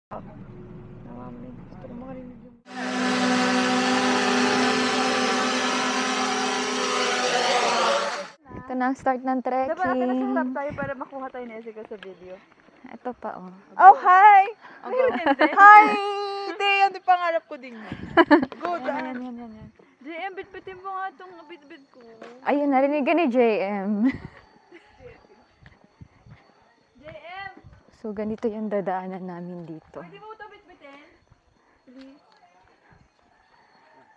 Gusto ko makarinig yung... Ito na ang start ng trekking. Dapat natin nasa tayo para makuha tayo na Jessica sa video. Ito pa, oh. Oh, hi! Hi! Hindi, yan yung pangarap ko din. Go, daan. Yan. JM, bitbitin mo nga itong bitbit ko. Ayun, narinig ka ni JM. JM! So, ganito yung dadaanan namin dito. Pwede mo ito bitbitin? Please.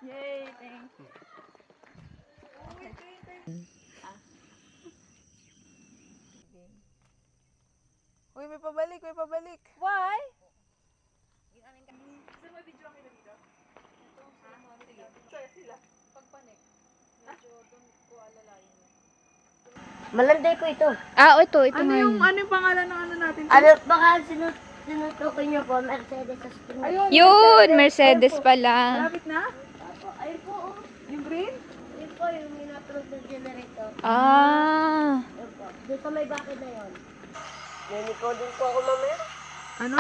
Yay, thanks. Uy, may pabalik. Why? Malanday ko ito. Ito Ano nga yung yun. pangalan ng ano natin? Ano, baka sinutukoy niyo po, Mercedes sa spring. Ayun. Yun, Mercedes pala. Malapit na? Ayun po, oh. Yung green? Yun po, yung minaplug ng generator. Ah. Yun po. Doon sa may bakit na yun. Nanico din po ako mamaya. Ano?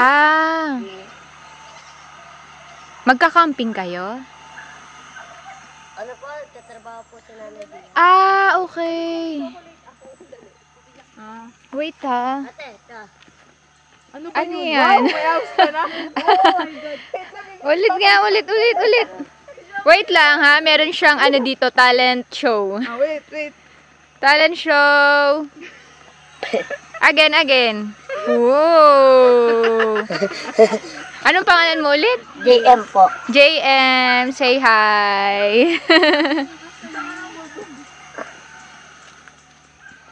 Magka-camping kayo? Ano po, tatrabaho po sa nanay din. Okay. Wait ha. Ate, ito. Ano Ano yan? Wow, may house ka na. Oh my God. Ulit nga, ulit. Wait lang ha, meron siyang ano dito, talent show. Wait. Talent show. Again. Whoa. Anong pangalan mo ulit? JM po. JM, say hi.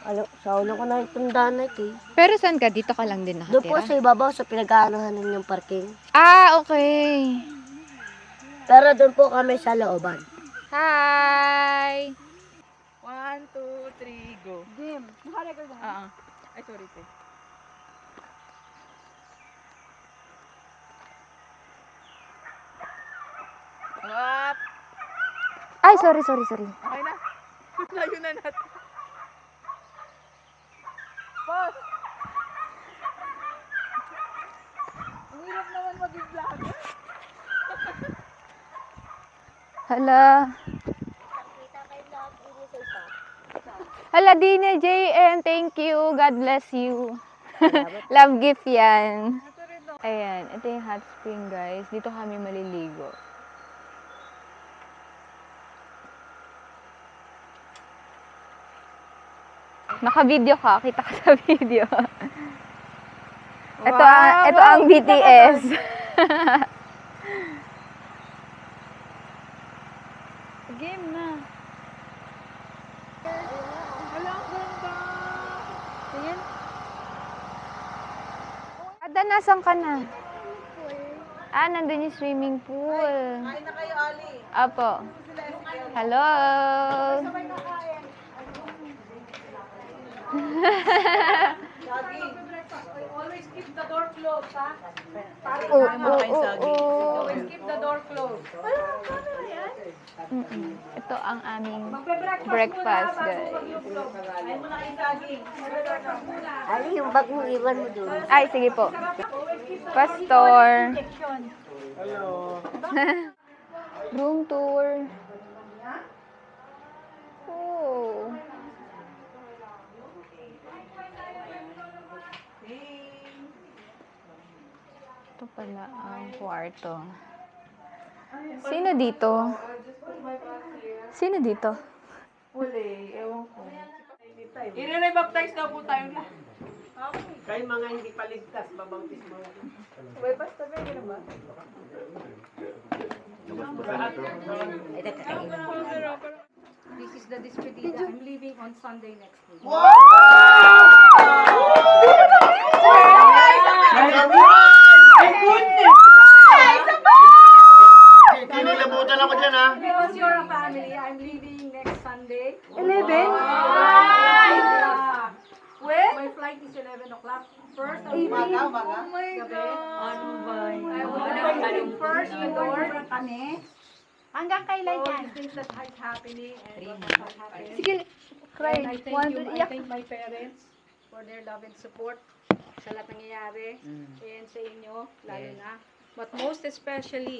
Ano, sa ulo ko na itong danay eh. Pero saan ka? Dito ka lang din Doon po nakatira? sa ibabaw, sa pinag-aanohan yung parking. Okay. Pero doon po kami sa looban. Hi. 1, 2, 3, go. Jim, naka-record na? Ay, sorry. Up. Ay, sorry. Okay na. Layo na natin. Pause. Ang hirap naman mag-vlog. Hala. Hala, Dine, JM, thank you. God bless you. Love gift yan. Ayan, ito yung hot spring, guys. Dito kami maliligo. Naka-video ka. Kita ka sa video. Ito ang BTS. Game na. Wala, ang ganda. Ayan. Ada, nasan ka na? Nandun yung swimming pool. Kain na kayo, Ali. Apo. Hello. Always keep the door closed, ha? Always keep the door closed. Ito ang aming breakfast, guys. Ay mo na kayo saging. Ano yung bag mo, iwan mo doon. Ay, sige po. Pastor. Hello. Room tour. Oh. Ito pala ang kwarto. Sino dito? Uli, ewan ko. I-rebaptize daw po tayo na. Kayo mga hindi paligtas, babangtis mo. Wait, basta ba yun ba? This is the despedida. I'm leaving on Sunday next week. Kinilabutan ako dyan, ha? Because you're a family, I'm leaving next Sunday. 11? When? My flight is 11 o'clock. First, I will Umaga. Oh my God. I will first the Lord kami. Hanggang kailan yan? Things that is happening and what has happened. Sige, cry. And I thank you. I thank my parents for their love and support. sa lahat nangyayari. And sa inyo, lalo na. But most especially,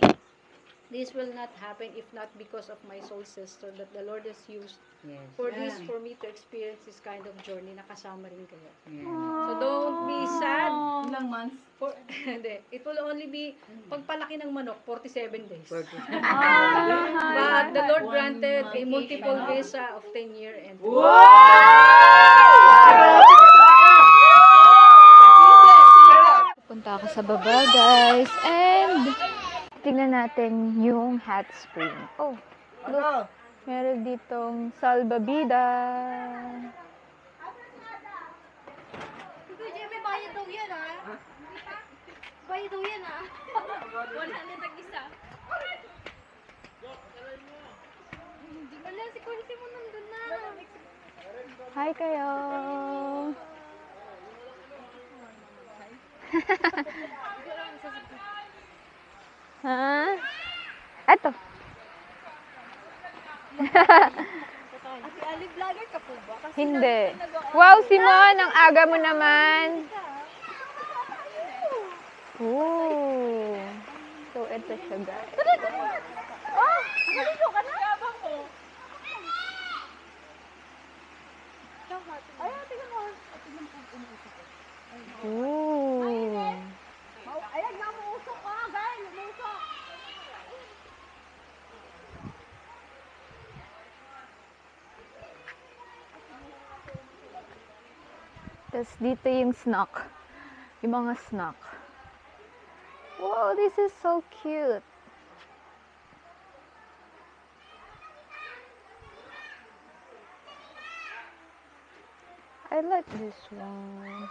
this will not happen if not because of my soul sister that the Lord has used for me to experience this kind of journey. Nakasama rin kayo. So don't be sad. Ilang months? Hindi. It will only be, pagpalaki ng manok, 47 days. But the Lord granted a multiple visa of 10 years and Punta ako sa baba, guys. And tingnan natin yung hot spring. Oh, look. Meron ditong salbabida. Kuya Jimmy, bayad daw yan, ha? Bayad daw yan, ha? 100 ang isa. Wala, si Kuya Simon nandun na. Hi kayo. Ha? Eto. Ate Ali, vlogger ka po ba? Kasi Hindi. Wow, Simon, ang aga mo naman. Ooh. So, ito siya, guys. oh, nalito ka na? Ay, tingnan mo. Ooh. Ayan, namuusok ka, guys. Namuusok. Tapos dito yung snack. Yung mga snack. Wow, this is so cute. I like this one.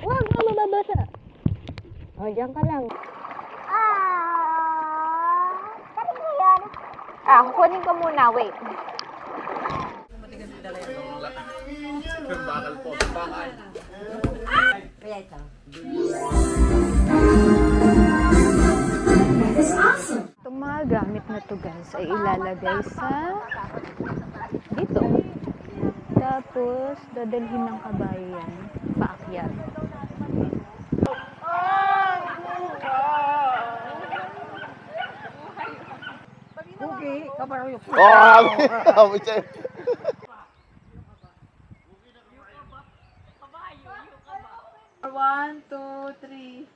Huwag mo mababasa. O, diyan ka lang. Bakit mo yan? Kukunin ko muna. Wait. Bakal po. Bakal. Kaya ito. Itong mga gamit na to, guys, ay ilalagay sa dito. Tapos, dadalhin ng kabayo yan. Paakyat. One, two, three.